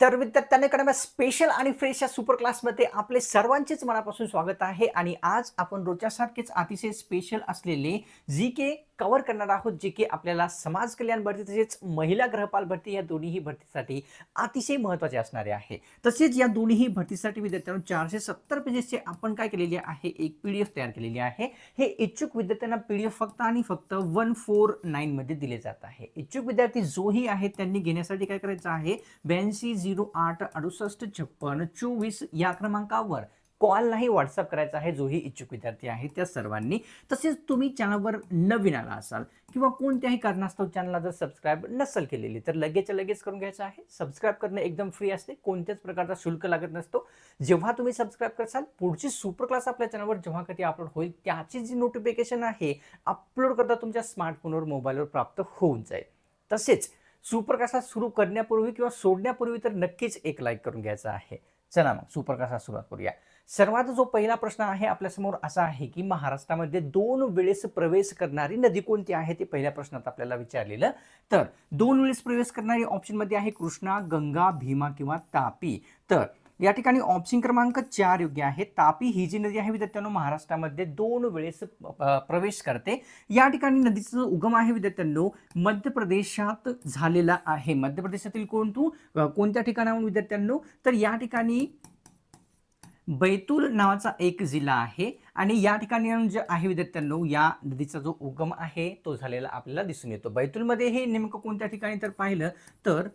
तर विद्यार्थ्यांकडे स्पेशल आणि फ्रेश या सुपर क्लासमध्ये आपले सर्वांचेच मनापासून स्वागत आहे आणि आज आपण रोजच्यासारखेच अतिशय स्पेशल असलेले जी के कव्हर करणार आहोत, जे की आपल्याला समाज कल्याण भरती तसेच महिला गृहपाल भरती या दोन्हीही भरतीसाठी अतिशय महत्त्वाचे असणारे आहे। तसेच या दोन्हीही भरतीसाठी विद्यार्थ्यांनो 470 पेजेसचे आपण काय केलेले आहे, एक पीडीएफ तयार केलेली आहे। हे इच्छुक विद्यार्थ्यांना पीडीएफ फक्त आणि फक्त 149 मध्ये दिले जात आहे। इच्छुक विद्यार्थी जोही आहे त्यांनी घेण्यासाठी काय करायचं आहे, 8208685624 या क्रमांकावर कॉल नाही व्हॉट्सअप करायचा आहे। जोही इच्छुक विद्यार्थी आहे त्या सर्वांनी। तसेच तुम्ही चॅनलवर नवीन आला असाल किंवा कोणत्याही कारणास्तव चॅनलला जर सबस्क्राइब नसेल केलेली तर लगेच करून घ्यायचं आहे। सबस्क्राइब करणे एकदम फ्री असते, कोणत्याच प्रकारचा शुल्क लागत नसतो। जेव्हा तुम्ही सबस्क्राइब करसाल पुढची सुपर क्लास आपल्या चॅनलवर जेव्हा कधी अपलोड होईल त्याची जी नोटिफिकेशन आहे अपलोड करता तुमच्या स्मार्टफोनवर मोबाईलवर प्राप्त होऊन जाईल। तसेच सुपर क्लास सुरू करण्यापूर्वी किंवा सोडण्यापूर्वी तर नक्कीच एक लाईक करून घ्यायचा आहे। चला मग सुपर क्लास सुरुवात करूया। सर्वात जो पहिला प्रश्न आहे आपल्या समोर असा आहे की महाराष्ट्रामध्ये 2 वेळेस प्रवेश करणारी नदी कोणती आहे ते पहिल्या प्रश्नात आपल्याला विचारलेलं। तर 2 वेळेस प्रवेश करणारी ऑप्शन मध्ये आहे कृष्णा, गंगा, भीमा किंवा तापी। तर या ठिकाणी ऑप्शन क्रमांक 4 योग्य आहे। तापी ही जी नदी आहे विद्यार्थ्यांनो महाराष्ट्रामध्ये 2 वेळेस प्रवेश करते। या ठिकाणी नदीचा उगम आहे विद्यार्थ्यांनो मध्य प्रदेशात झालेला आहे। मध्य प्रदेशातील कोणत्या ठिकाणाहून विद्यार्थ्यांनो, तर या ठिकाणी बैतूल नावाचा एक जिल्हा आहे आणि या ठिकाणी जे आहे विद्यार्थ्यांनो या नदीचा जो उगम आहे तो झालेला आपल्याला दिसून येतो। बैतूलमध्ये हे नेमकं कोणत्या ठिकाणी तर पाहिलं तर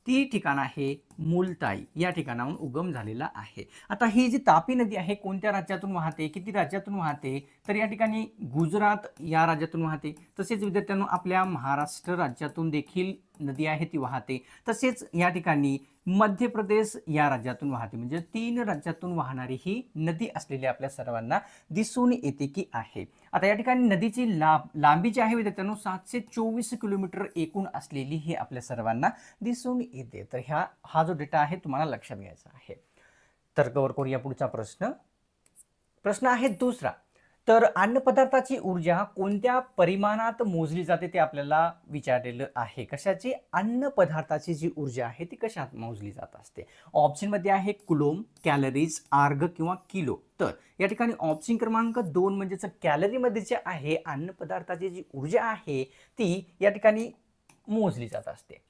ती ठिकाण आहे मुलताई, या ठिकाणाहून उगम झालेला आहे। आता ही जी तापी नदी आहे कोणत्या राज्यातून वाहते, किती राज्यातून वाहते, तर या ठिकाणी गुजरात या राज्यातून वाहते। तसेच विद्यार्थ्यांनो आपल्या महाराष्ट्र राज्यातून देखील नदी आहे ती वाहते। तसेच या ठिकाणी मध्य प्रदेश या राज्यातून वाहते। म्हणजे 3 राज्यातून वाहणारी ही नदी असलेली आपल्या सर्वांना दिसून येते की आहे। आता या ठिकाणी नदीची लांबी जी आहे विद्यार्थ्यांनो 724 किलोमीटर एकूण असलेली ही आपल्या सर्वांना दिसून येते। तर हा जो डेटा आहे तुम्हाला लक्षात घ्यायचा आहे। तर कव्हर करूया पुढचा प्रश्न आहे दुसरा। तर अन्नपदार्थाची ऊर्जा कोणत्या परिमाणात मोजली जाते ते आपल्याला विचारलेलं आहे। कशाची? अन्नपदार्थाची जी ऊर्जा आहे ती कशात मोजली जात असते। ऑप्शन मध्ये आहे कुलोम, कॅलरीज, आर्ग किंवा किलो। तर या ठिकाणी ऑप्शन क्रमांक 2 म्हणजेच कॅलरी मध्ये जे आहे अन्नपदार्थाची जी ऊर्जा आहे ती या ठिकाणी मोजली जात असते।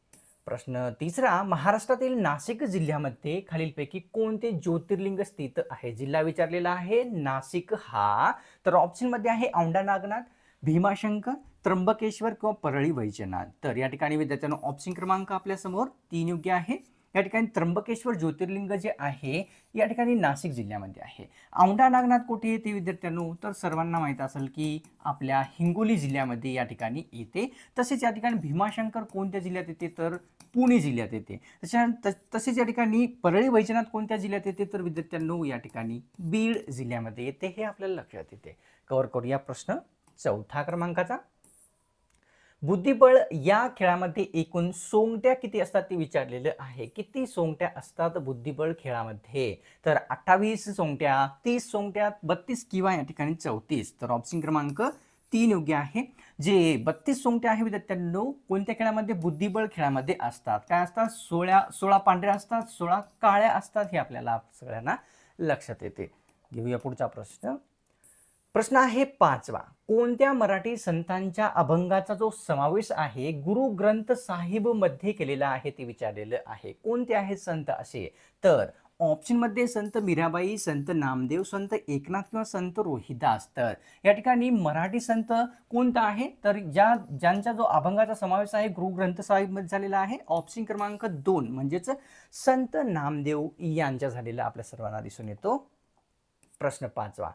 प्रश्न तिसरा, महाराष्ट्रातील नाशिक जिल्ह्यामध्ये खालीलपैकी कोणते ज्योतिर्लिंग स्थित आहे? जिल्हा विचारलेला आहे नाशिक हा। तर ऑप्शन मध्ये आहे औंढा नागनाथ, भीमाशंकर, त्र्यंबकेश्वर किंवा परळी वैजनाथ। तर या ठिकाणी विद्यार्थ्यांनो ऑप्शन क्रमांक आपल्या समोर 3 योग्य आहे। या ठिकाणी त्र्यंबकेश्वर ज्योतिर्लिंग जे आहे या ठिकाणी नाशिक जिल्ह्यामध्ये आहे। औंढा नागनाथ कुठे येते विद्यार्थ्यांनो, तर सर्वांना माहित असेल की आपल्या हिंगोली जिल्ह्यामध्ये या ठिकाणी येते। तसेच या ठिकाणी भीमाशंकर कोणत्या जिल्ह्यात येते, तर पुणे जिल्ह्यात येते। तसेच या ठिकाणी परळी वैजनाथ कोणत्या जिल्ह्यात येते, तर विद्यार्थ्यांनो या ठिकाणी बीड जिल्ह्यामध्ये येते। हे आपल्याला लक्षात येते। कव्हर करूया प्रश्न चौथा क्रमांकाचा। बुद्धिबळ या खेळामध्ये एकूण सोंगट्या किती असतात ते विचारलेलं आहे। किती सोंगट्या असतात बुद्धिबळ खेळामध्ये, तर 28 सोंगट्या, 30 सोंगट्या, 32 किंवा या ठिकाणी 34। तर ऑप्शन क्रमांक 3 योग्य आहे। जे 32 सोंगट्या आहे विद्यार्थ्यांनो कोणत्या खेळामध्ये, बुद्धिबळ खेळामध्ये असतात। काय असतात? 16 पांढऱ्या असतात, 16 काळ्या असतात। हे आपल्याला सगळ्यांना लक्षात येते। घेऊया पुढचा प्रश्न आहे 5वा। कोणत्या मराठी संतांच्या अभंगाचा जो समावेश आहे गुरु ग्रंथ साहिब मध्ये केलेला आहे ते विचारलेलं आहे। कोणते आहेत संत असे, तर ऑप्शन मध्ये संत मीराबाई, संत नामदेव, संत एकनाथ किंवा संत रोहिदास। तर या ठिकाणी मराठी संत कोणता आहे, तर ज्यांचा जो अभंगाचा समावेश आहे गुरु ग्रंथ साहिब मध्ये झालेला आहे ऑप्शन क्रमांक 2 म्हणजेच संत नामदेव यांचा झालेला आपल्या सर्वांना दिसून येतो। प्रश्न 5वा।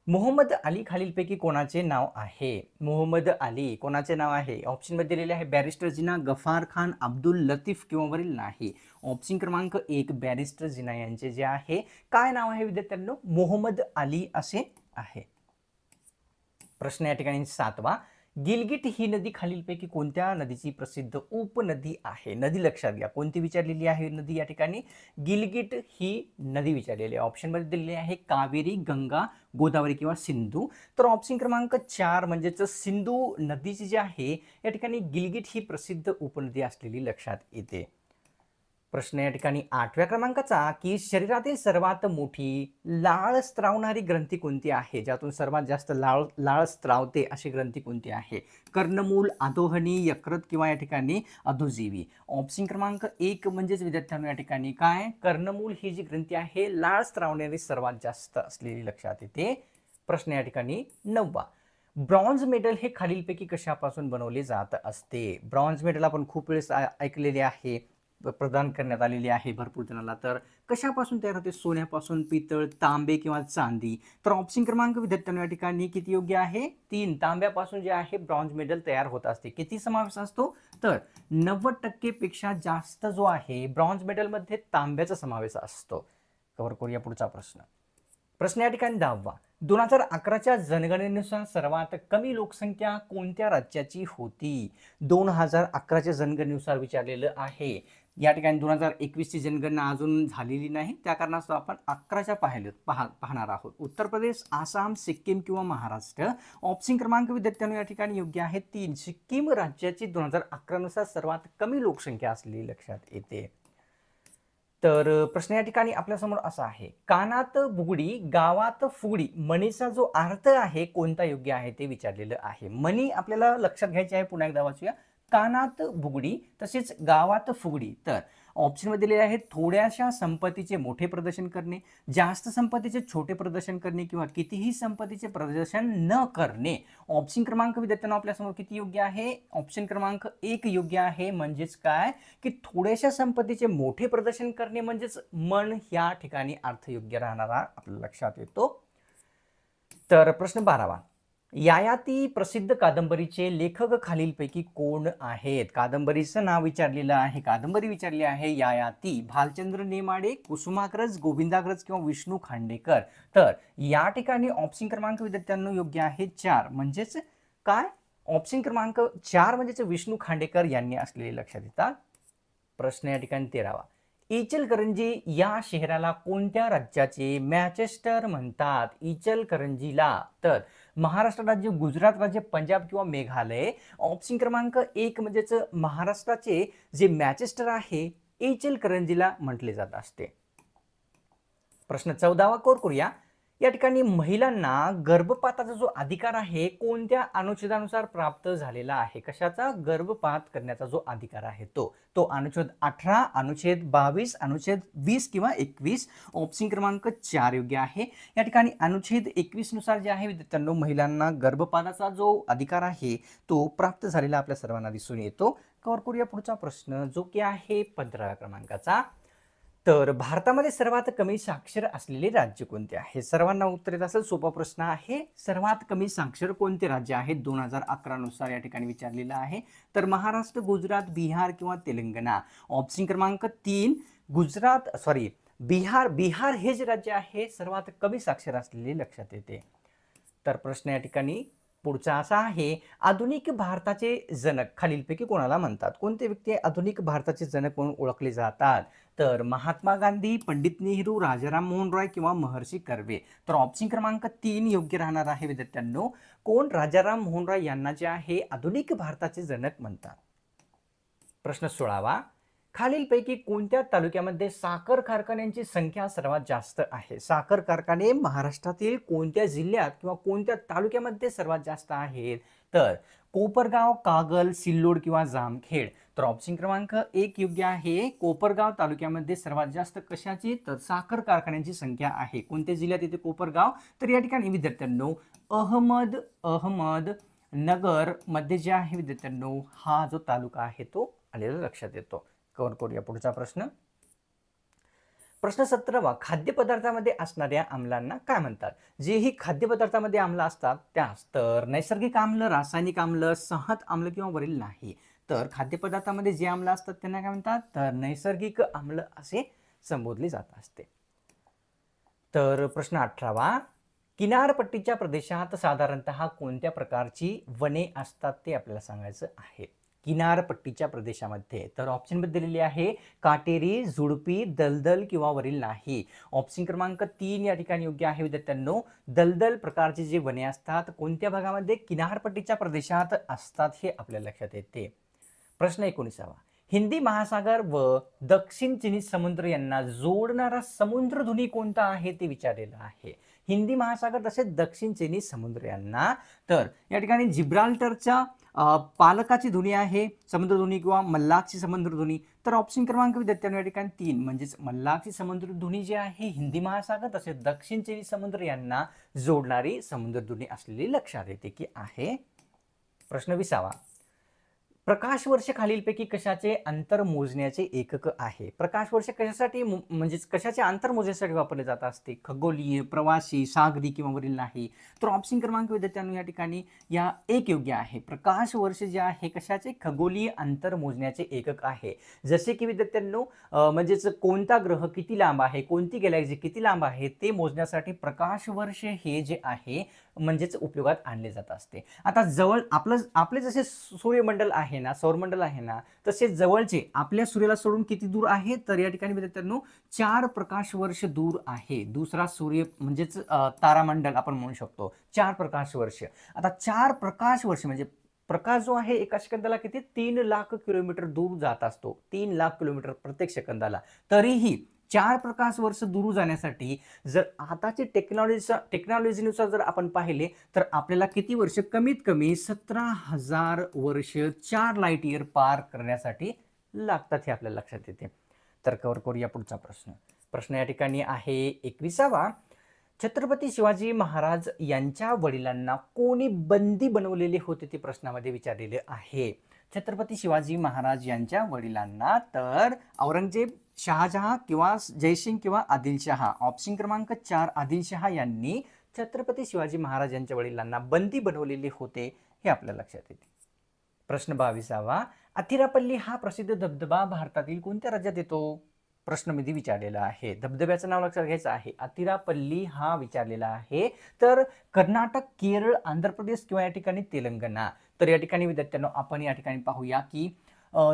मोहम्मद अली खालीलपैकी कोणाचे नाव आहे? मोहम्मद अली कोणाचे नाव आहे? ऑप्शन मध्ये दिलेले आहे बॅरिस्टर जिना, गफार खान, अब्दुल लतीफ किंवा वरील नाही। ऑप्शन क्रमांक 1 बॅरिस्टर जिना यांचे जे आहे काय नाव आहे विद्यार्थ्यांनो, मोहम्मद अली असे आहे। प्रश्न या ठिकाणी 7वा। गिलगिट ही नदी खालीलपैकी कोणत्या नदीची प्रसिद्ध उपनदी आहे? नदी लक्षात घ्या कोणती विचारलेली आहे नदी या ठिकाणी, गिलगिट ही नदी विचारलेली आहे। ऑप्शन मध्ये दिलेली आहे कावेरी, गंगा, गोदावरी किंवा सिंधू। तर ऑप्शन क्रमांक 4 म्हणजेच सिंधू नदीची जी आहे या ठिकाणी गिलगिट ही प्रसिद्ध उपनदी असलेली लक्षात येते। प्रश्न या ठिकाणी 8व्या क्रमांकाचा, की शरीरातील सर्वात मोठी लाळ स्त्रावणारी ग्रंथी कोणती आहे? ज्यातून सर्वात जास्त लाळ लाळ स्त्रावते अशी ग्रंथी कोणती आहे? कर्णमूल, अधोहनी, यकृत किंवा या ठिकाणी अधोजीवी. ऑप्शन क्रमांक 1 म्हणजेच विद्यार्थ्यांनो या ठिकाणी काय? कर्णमूल ही जी ग्रंथी आहे लाळ स्त्रावणारी सर्वात जास्त असलेली लक्षात येते. प्रश्न या ठिकाणी 9वा. ब्रॉन्झ मेडल हे खालीलपैकी कशापासून बनवले जात असते? ब्रॉन्झ मेडल आपण खूप वेळेस ऐकलेले आहे, प्रदान करण्यात आलेली आहे भरपूर जणांना. तर कशापासून तयार होते? सोन्यापासून, पितळ, तांबे किंवा चांदी. तर ऑप्शन क्रमांक विद्यार्थ्यांनो या ठिकाणी किती योग्य आहे? 3. तांब्यापासून जे आहे ब्रॉन्झ मेडल तयार होत असते. किती समावेश असतो? तर 90% पेक्षा जास्त जो आहे ब्रॉन्झ मेडलमध्ये तांब्याचा समावेश असतो. कव्हर करूया पुढचा प्रश्न. प्रश्न या ठिकाणी 10वा. 2011च्या जनगणनेनुसार सर्वात कमी लोकसंख्या कोणत्या राज्याची होती? 2011च्या जनगणनेनुसार विचारलेलं आहे. या ठिकाणी 2021ची जनगणना अजून झालेली नाही, त्या कारणास्तव आपण 11च्या पाहणार आहोत. उत्तर प्रदेश, आसाम, सिक्कीम किंवा महाराष्ट्र. ऑप्शन क्रमांक विद्यार्थ्यांनो या ठिकाणी योग्य आहे 3. सिक्कीम राज्याची 2011 नुसार सर्वात कमी लोकसंख्या असलेली लक्षात येते. तर प्रश्न या ठिकाणी आपल्यासमोर असा आहे, कानात बुगडी गावात फुगडी मनीचा जो अर्थ आहे कोणता योग्य आहे ते विचारलेलं आहे. मनी आपल्याला लक्षात घ्यायची आहे, पुन्हा एकदा वाचूया. कानात बुगडी तसेच गावात फुगडी. तर ऑप्शनमध्ये दिलेले आहेत थोड्याशा संपत्तीचे मोठे प्रदर्शन करणे, जास्त संपत्तीचे छोटे प्रदर्शन करणे किंवा कितीही संपत्तीचे प्रदर्शन न करणे. ऑप्शन क्रमांक विद्यार्थ्यांना आपल्यासमोर किती योग्य आहे? ऑप्शन क्रमांक 1 योग्य आहे. म्हणजेच काय, की थोड्याशा संपत्तीचे मोठे प्रदर्शन करणे म्हणजेच मन या ठिकाणी अर्थ योग्य राहणारा आपल्या लक्षात येतो. तर प्रश्न 12वा. ययाती प्रसिद्ध कादंबरीचे लेखक खालीलपैकी कोण आहेत? कादंबरीचं नाव विचारलेलं आहे, कादंबरी विचारली आहे ययाती. भालचंद्र नेमाडे, कुसुमाग्रज, गोविंदाग्रज किंवा विष्णू खांडेकर. तर या ठिकाणी ऑप्शन क्रमांक विद्यार्थ्यांनो योग्य आहे 4. म्हणजेच काय? ऑप्शन क्रमांक 4 म्हणजेच विष्णू खांडेकर यांनी असलेले लक्षात येतात. प्रश्न या ठिकाणी 13वा. इचलकरंजी या शहराला कोणत्या राज्याचे मॅचेस्टर म्हणतात? इचलकरंजीला. तर महाराष्ट्र राज्य, गुजरात राज्य, पंजाब किंवा मेघालय. ऑप्शन क्रमांक 1 म्हणजेच महाराष्ट्राचे जे मॅचेस्टर आहे इचलकरंजीला म्हटले जात असते. प्रश्न 14वा कोर करूया. या ठिकाणी महिलांना गर्भपाताचा जो अधिकार आहे कोणत्या अनुच्छेदानुसार प्राप्त झालेला आहे? कशाचा? गर्भपात करण्याचा जो अधिकार आहे तो अनुच्छेद 18, अनुच्छेद 22, अनुच्छेद 20 किंवा 21. ऑप्शन क्रमांक 4 योग्य आहे. या ठिकाणी अनुच्छेद 21 नुसार जे आहे विद्यार्थ्यांनो महिलांना गर्भपाताचा जो अधिकार आहे तो प्राप्त झालेला आपल्या सर्वांना दिसून येतो. कव्हर करूया पुढचा प्रश्न जो की आहे 15व्या क्रमांकाचा. तर भारतामध्ये सर्वात कमी साक्षर असलेले राज्य कोणते आहे? सर्वांना उत्तर येत असेल, सोपा प्रश्न आहे. सर्वात कमी साक्षर कोणते राज्य आहे 2011 नुसार या ठिकाणी विचारलेलं आहे. तर महाराष्ट्र, गुजरात, बिहार किंवा तेलंगणा. ऑप्शन क्रमांक 3 बिहार हे जे राज्य आहे सर्वात कमी साक्षर असलेले लक्षात येते. तर प्रश्न या ठिकाणी पुढचा असा आहे, आधुनिक भारताचे जनक खालीलपैकी कोणाला म्हणतात? कोणते व्यक्ती आधुनिक भारताचे जनक म्हणून ओळखले जातात? तर महात्मा गांधी, पंडित नेहरू, राजाराम मोहन रॉय किंवा महर्षी कर्वे. तर ऑप्शन क्रमांक 3 योग्य राहणार आहे विद्यार्थ्यांनो. कोण? राजाराम मोहन रॉय यांना जे आहे आधुनिक भारताचे जनक म्हणतात. प्रश्न 16वा. खालीलपैकी कोणत्या तालुक्यामध्ये साखर कारखान्यांची संख्या सर्वात जास्त आहे? साखर कारखाने महाराष्ट्रातील कोणत्या जिल्ह्यात किंवा कोणत्या तालुक्यामध्ये सर्वात जास्त आहेत? तर कोपरगाव, कागल, सिल्लोड किंवा जामखेड. तर ऑप्शन क्रमांक 1 योग्य आहे. कोपरगाव तालुक्यामध्ये सर्वात जास्त कशाची? तर साखर कारखान्यांची संख्या आहे. कोणत्या जिल्ह्यात येते कोपरगाव? तर या ठिकाणी विद्यार्थ्यांनो अहमदनगर मध्ये जे आहे विद्यार्थ्यांनो हा जो तालुका आहे तो आलेला लक्षात येतो. कव्हर करूया पुढचा प्रश्न. प्रश्न 17वा. खाद्यपदार्थामध्ये असणाऱ्या आम्लांना काय म्हणतात? जेही खाद्यपदार्थामध्ये आम्ल असतात त्यास तर नैसर्गिक आम्ल, रासायनिक आम्ल, संहत आम्ल किंवा वरील नाही. तर खाद्यपदार्थामध्ये जे आम्ल असतात त्यांना काय म्हणतात? तर नैसर्गिक आम्ल असे संबोधले जात असते. तर प्रश्न 18वा. किनारपट्टीच्या प्रदेशात साधारणतः कोणत्या प्रकारची वने असतात ते आपल्याला सांगायचं आहे. किनारपट्टीच्या प्रदेशामध्ये तर ऑप्शनमध्ये दिलेली आहे काटेरी, झुडपी, दलदल किंवा वरील नाही. ऑप्शन क्रमांक 3 या ठिकाणी योग्य आहे विद्यार्थ्यांनो. दलदल प्रकारचे जे वने असतात कोणत्या भागामध्ये? किनारपट्टीच्या प्रदेशात असतात हे आपल्या लक्षात येते. प्रश्न 19वा. हिंदी महासागर व दक्षिण चिनी समुद्र यांना जोडणारा समुद्रधुनी कोणता आहे ते विचारलेलं आहे. हिंदी महासागर तसेच दक्षिण चिनी समुद्र यांना, तर या ठिकाणी जिब्राल्टरच्या पालकाची ध्वनी आहे समुद्रधुनी किंवा मल्लाकची समुद्रधुनी. तर ऑप्शन क्रमांक विद्यार्थ्यांनो या ठिकाणी 3 म्हणजेच मल्लाकची समुद्रधुनी जी आहे हिंदी महासागर तसेच दक्षिण चिनी समुद्र यांना जोडणारी समुद्रधुनी असलेली लक्षात येते की आहे. प्रश्न 20वा, प्रकाश वर्ष खालीलपैकी कशाचे अंतर मोजण्याचे एकक आहे? प्रकाश वर्ष कशासाठी म्हणजे कशाचे अंतर मोजण्यासाठी वापरले जात असते? खगोलीय, प्रवासी, सागरी किंवा वरील नाही? तर ऑप्शन क्रमांक विद्यार्थ्यांनो या ठिकाणी या एक योग्य आहे. प्रकाश वर्ष जे आहे कशाचे? खगोलीय अंतर मोजण्याचे एकक आहे. जसे की विद्यार्थ्यांनो म्हणजेच कोणता ग्रह किती लांब आहे, कोणती गॅलेक्सी किती लांब आहे ते मोजण्यासाठी प्रकाश वर्ष हे जे आहे म्हणजेच उपयोगात आणले जात असते. आता जवळ आपले जसे सूर्यमंडल आहे ना, सौरमंडल आहे ना, तसे जवळचे आपल्या सूर्याला सोडून किती दूर आहे? तर या ठिकाणी विद्यार्थ्यांनो 4 प्रकाश वर्ष दूर आहे दुसरा सूर्य म्हणजेच तारामंडल आपण म्हणू शकतो 4 प्रकाश वर्ष. आता 4 प्रकाश वर्ष म्हणजे प्रकाश जो आहे एका सेकंदाला किती 3 लाख किलोमीटर दूर जात असतो. 3 लाख किलोमीटर प्रत्येक सेकंदाला. तरीही 4 प्रकाश वर्ष दूर जाण्यासाठी जर आताची टेक्नॉलॉजीनुसार जर आपण पाहिले तर आपल्याला किती वर्ष? कमीत कमी 17,000 वर्ष 4 लाईट इयर पार करण्यासाठी लागतात हे आपल्याला लक्षात येते. तर कव्हर करूया पुढचा प्रश्न. प्रश्न या ठिकाणी आहे 21वा, छत्रपती शिवाजी महाराज यांच्या वडिलांना कोणी बंदी बनवलेले होते ते प्रश्नामध्ये विचारलेले आहे. छत्रपती शिवाजी महाराज यांच्या वडिलांना, तर औरंगजेब, शहाजहां किंवा जयसिंग किंवा आदिलशहा. ऑप्शन क्रमांक 4 आदिलशहा यांनी छत्रपती शिवाजी महाराज यांच्या वडिलांना बंदी बनवलेले होते हे आपल्याला लक्षात येते. प्रश्न 22वा, अथिरापल्ली हा प्रसिद्ध धबधबा भारतातील कोणत्या राज्यात येतो? प्रश्नामध्ये विचारलेला आहे. धबधब्याचं नाव लक्षात घ्यायचं आहे. अथिरापल्ली हा विचारलेला आहे. तर कर्नाटक, केरळ, आंध्र प्रदेश किंवा या ठिकाणी तेलंगणा. तर या ठिकाणी विद्यार्थ्यांनो आपण या ठिकाणी पाहूया की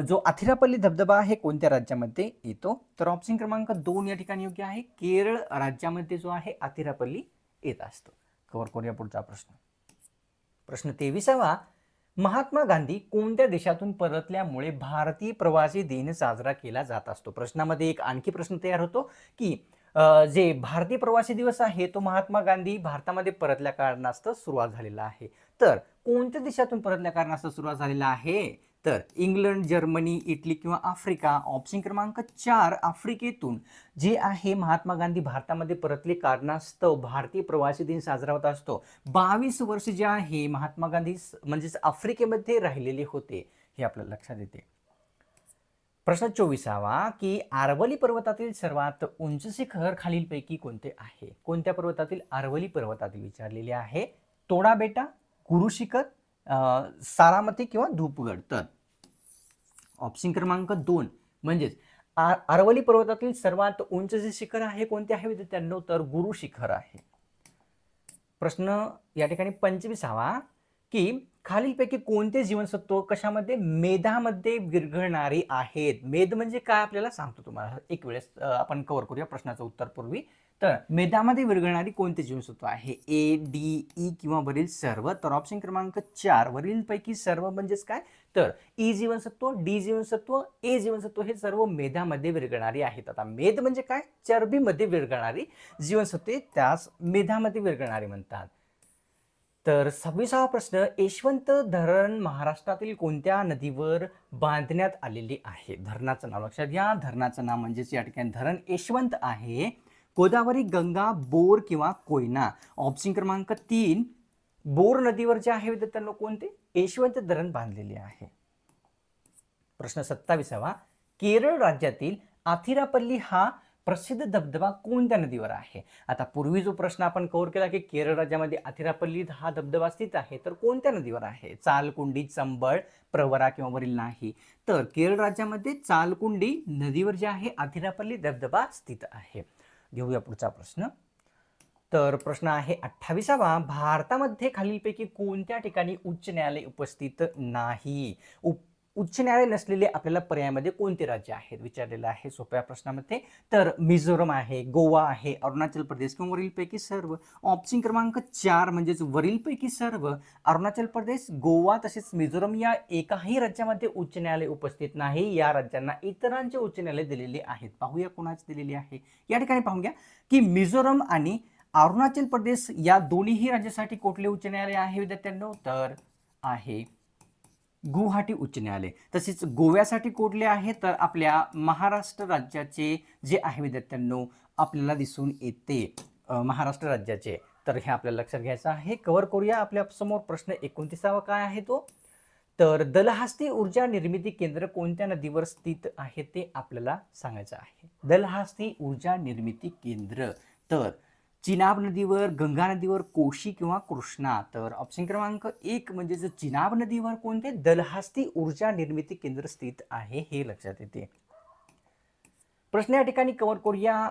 जो अथिरापल्ली धबधबा आहे कोणत्या राज्यामध्ये येतो? तर ऑप्शन क्रमांक 2 या ठिकाणी योग्य आहे. केरळ राज्यामध्ये जो आहे अथिरापल्ली येत असतो. कव्हर करूया पुढचा प्रश्न. प्रश्न 23वा, महात्मा गांधी कोणत्या देशातून परतल्यामुळे भारतीय प्रवासी दिन साजरा केला जात असतो? प्रश्नामध्ये एक आणखी प्रश्न तयार होतो की जे भारतीय प्रवासी दिवस आहे तो महात्मा गांधी भारतामध्ये परतल्या कारणास्तव सुरुवात झालेला आहे. तर कोणत्या देशातून परतल्या कारणास्तव सुरुवात झालेला आहे? तर इंग्लंड, जर्मनी, इटली किंवा आफ्रिका. ऑप्शन क्रमांक 4 आफ्रिकेतून जे आहे महात्मा गांधी भारतामध्ये परतले कारणास्तव भारतीय प्रवासी दिन साजरा होत असतो. 22 वर्ष जे आहे महात्मा गांधी म्हणजेच आफ्रिकेमध्ये राहिलेले होते हे आपल्याला लक्षात येते. प्रश्न 24वा, की आरवली पर्वतातील सर्वात उंच शिखर खालीलपैकी कोणते आहे? कोणत्या पर्वतातील? आरवली पर्वतातील विचारलेले आहे. तोडा बेटा, गुरु शिखर, सारामती किंवा धूपगड. तर ऑप्शन क्रमांक 2 म्हणजेच आरवली पर्वतातील सर्वात उंच जे शिखर आहे कोणते आहे विद्यार्थ्यांनो? तर गुरु शिखर आहे. प्रश्न या ठिकाणी 25वा, की खालीलपैकी कोणते जीवनसत्व कशामध्ये? मेधामध्ये विरघळणारे आहेत. मेध म्हणजे काय आपल्याला सांगतो तुम्हाला एक वेळेस आपण कव्हर करूया प्रश्नाचं उत्तर पूर्वी. तर मेधामध्ये विरघळणारी कोणते जीवनसत्व आहे? ए, डी, ई किंवा वरील सर्व. तर ऑप्शन क्रमांक 4 वरील पैकी सर्व म्हणजेच काय? तर ई जीवनसत्व, डी जीवनसत्व, ए जीवनसत्व हे सर्व मेधामध्ये विरघळणारी आहेत. आता मेध म्हणजे काय? चरबीमध्ये विरघळणारी जीवनसत्वे त्यास मेधामध्ये विरघळणारी म्हणतात. तर 26वा प्रश्न, यशवंत धरण महाराष्ट्रातील कोणत्या नदीवर बांधण्यात आलेले आहे? धरणाचं नाव लक्षात घ्या. धरणाचं नाव म्हणजेच या ठिकाणी धरण यशवंत आहे. गोदावरी, गंगा, बोर किंवा कोयना. ऑप्शन क्रमांक 3 बोर नदीवर जे आहे विद्यार्थ्यांनो कोणते? यशवंत धरण बांधलेले आहे. प्रश्न 27वा, केरळ राज्यातील अथिरापल्ली हा प्रसिद्ध धबधबा कोणत्या नदीवर आहे? आता पूर्वी जो प्रश्न आपण कव्हर केला की केरळ राज्यामध्ये अथिरापल्ली हा धबधबा स्थित आहे, तर कोणत्या नदीवर आहे? चालकुंडी, चंबळ, प्रवरा किंवा वरील नाही? तर केरळ राज्यामध्ये चालकुंडी नदीवर जे आहे अथिरापल्ली धबधबा स्थित आहे. घेऊया पुढचा प्रश्न. तर प्रश्न आहे 28वा, भारतामध्ये खालीलपैकी कोणत्या ठिकाणी उच्च न्यायालय उपस्थित नाही? उच्च न्यायालय नसलेले आपल्याला पर्यायामध्ये कोणते राज्य आहेत विचारलेलं आहे सोप्या प्रश्नामध्ये. तर मिझोरम आहे, गोवा आहे, अरुणाचल प्रदेश किंवा वरीलपैकी सर्व. ऑप्शन क्रमांक 4 म्हणजेच वरीलपैकी सर्व. अरुणाचल प्रदेश, गोवा तसेच मिझोरम या एकाही राज्यामध्ये उच्च न्यायालय उपस्थित नाही. या राज्यांना इतरांचे उच्च न्यायालय दिलेले आहेत. पाहूया कोणाचे दिलेले आहे. या ठिकाणी पाहूया की मिझोरम आणि अरुणाचल प्रदेश या दोन्हीही राज्यासाठी कुठले उच्च न्यायालय आहे विद्यार्थ्यांनो, तर आहे गुवाहाटी उच्च न्यायालय. तसेच गोव्यासाठी कुठले आहे, तर आपल्या महाराष्ट्र राज्याचे जे आहे विद्यार्थ्यांनो आपल्याला दिसून येते महाराष्ट्र राज्याचे. तर हे आपल्याला लक्षात घ्यायचं आहे. कव्हर करूया. आपल्या समोर प्रश्न 29वा काय आहे तो, तर दलहस्ती ऊर्जा निर्मिती केंद्र कोणत्या नदीवर स्थित आहे ते आपल्याला सांगायचं आहे. दलहस्ती ऊर्जा निर्मिती केंद्र तर चिनाब नदीवर, गंगा नदीवर, कोशी किंवा कृष्णा. तर ऑप्शन क्रमांक 1 म्हणजे चिनाब नदीवर कोणते दलहस्ती ऊर्जा निर्मिती केंद्र स्थित आहे हे लक्षात येते. प्रश्न या ठिकाणी कव्हर करूया.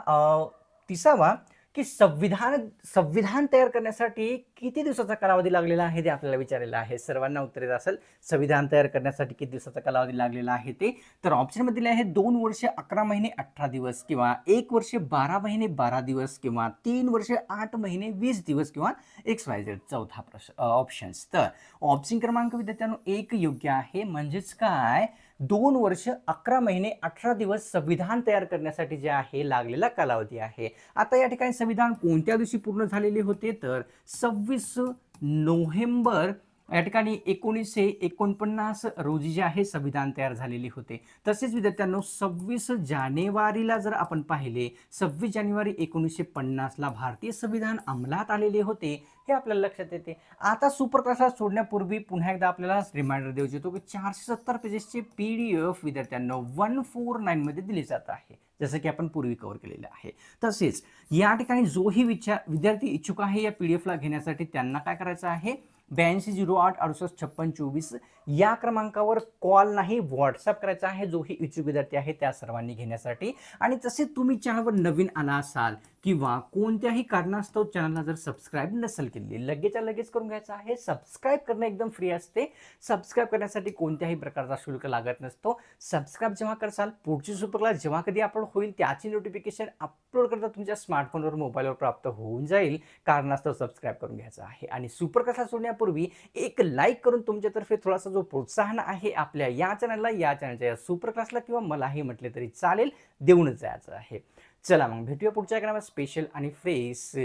30वा की संविधान तयार करण्यासाठी किती दिवसाचा कालावधी लागलेला आहे ते आपल्याला विचारलेलं आहे. सर्वांना उत्तर येत असेल संविधान तयार करण्यासाठी किती दिवसाचा कालावधी लागलेला आहे ते. तर ऑप्शनमध्ये दिले आहे 2 वर्ष 11 महिने 18 दिवस किंवा 1 वर्ष 12 महिने 12 दिवस किंवा 3 वर्ष 8 महिने 20 दिवस किंवा XYZ चौथा प्रश्न ऑप्शन्स. तर ऑप्शन क्रमांक विद्यार्थ्यांनो 1 योग्य आहे. म्हणजेच काय 2 वर्ष 11 महिने 18 दिवस संविधान तयार करण्यासाठी जे आहे लागलेला कालावधी आहे. आता या ठिकाणी संविधान कोणत्या दिवशी पूर्ण झालेले होते, तर 26 नोव्हेंबर या ठिकाणी 1949 रोजी जे आहे संविधान तयार झालेले होते. तसेच विद्यार्थ्यांनो 26 जानेवारीला जर आपण पाहिले 26 जानेवारी 1950ला भारतीय संविधान अंमलात आलेले होते हे आपल्याला लक्षात येते. आता सुपर क्लासला सोडण्यापूर्वी पुन्हा एकदा आपल्याला रिमाइंडर देऊ इच्छितो की 470 पेजेसचे PDF विद्यार्थ्यांनो 149 मध्ये दिले जात आहे, जसं की आपण पूर्वी कव्हर केलेलं आहे. तसेच या ठिकाणी जोही विद्यार्थी इच्छुक आहे या PDF ला घेण्यासाठी त्यांना काय करायचं आहे 8208685624 या क्रमांकावर कॉल नाही व्हॉट्सअप करायचा आहे. जोही इच्छुक विद्यार्थी आहे त्या सर्वांनी घेण्यासाठी. आणि तसेच तुम्ही चॅनलवर नवीन आला असाल किंवा कोणत्याही कारणास्तव चॅनलला जर सबस्क्राईब नसेल केली लगेचच्या लगेच करून घ्यायचं आहे. सबस्क्राईब करणं एकदम फ्री असते. सबस्क्राईब करण्यासाठी कोणत्याही प्रकारचा शुल्क लागत नसतो. सबस्क्राईब जेव्हा करसाल पुढची सुपर क्लास जेव्हा कधी अपलोड होईल त्याची नोटिफिकेशन अपलोड करता तुमच्या स्मार्टफोनवर मोबाईलवर प्राप्त होऊन जाईल. कारणास्तव सबस्क्राईब करून घ्यायचं आहे. आणि सुपर क्लास सोडण्यापूर्वी एक लाईक करून तुमच्यातर्फे थोडासा जो प्रोत्साहन आहे आपल्या या चॅनलला या चॅनलच्या या सुपर क्लासला किंवा मलाही म्हटले तरी चालेल देऊनच जायचं आहे. चला मग भेटूया पुढच्या एका स्पेशल आणि फ्रेश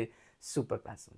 सुपर क्लास.